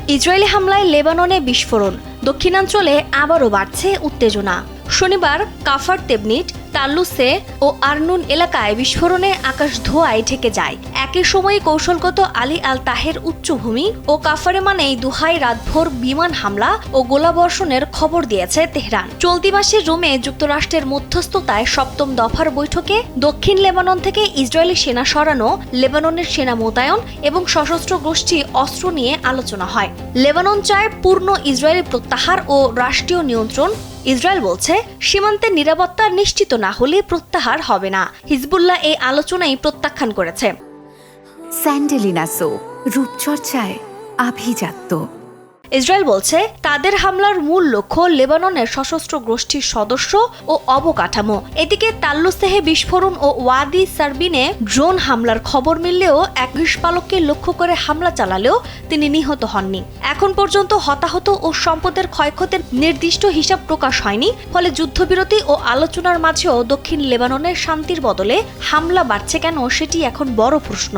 Israeli হামলায় লেবাননে বিস্ফোরণ, দক্ষিণাঞ্চলে আবারও বাড়ছে উত্তেজনা। শনিবার কাফার তেবনিট, তাল্লুসে ও আরনুন এলাকায় বিস্ফোরণে আকাশ ধোঁয়ায় ঢেকে যায়। একই সময়ে কৌশলগত আলী আল তাহের উচ্চভূমি ও কাফারে মানেই দুহাই রাতভর বিমান হামলা ও গোলাবর্ষণের খবর দিয়েছে তেহরান। চলতি মাসে রোমে যুক্তরাষ্ট্রের মধ্যস্থতায় সপ্তম দফার বৈঠকে দক্ষিণ লেবানন থেকে ইসরায়েলি সেনা সরানো, লেবাননের সেনা মোতায়েন এবং সশস্ত্র গোষ্ঠী অস্ত্র নিয়ে আলোচনা হয়। লেবানন চায় পূর্ণ ইসরায়েলি প্রত্যাহার ও রাষ্ট্রীয় নিয়ন্ত্রণ। ইসরায়েল বলছে, সীমান্তের নিরাপত্তা নিশ্চিত না হলে প্রত্যাহার হবে না। হিজবুল্লাহ এই আলোচনাই প্রত্যাখ্যান করেছে। স্যান্ডেলিনা সো, রূপচর্চায় আভিজাত্য। ইসরায়েল বলছে, তাদের হামলার মূল লক্ষ্য লেবাননের সশস্ত্র গোষ্ঠীর সদস্য ও অবকাঠামো। এদিকে তাল্লুসেহে বিস্ফোরণ ও ওয়াদি সারবিনে ড্রোন হামলার খবর মিললেও এক গৃহপালককে লক্ষ্য করে হামলা চালালেও তিনি নিহত হননি। এখন পর্যন্ত হতাহত ও সম্পদের ক্ষয়ক্ষতির নির্দিষ্ট হিসাব প্রকাশ হয়নি। ফলে যুদ্ধবিরতি ও আলোচনার মাঝেও দক্ষিণ লেবাননের শান্তির বদলে হামলা বাড়ছে কেন, সেটি এখন বড় প্রশ্ন।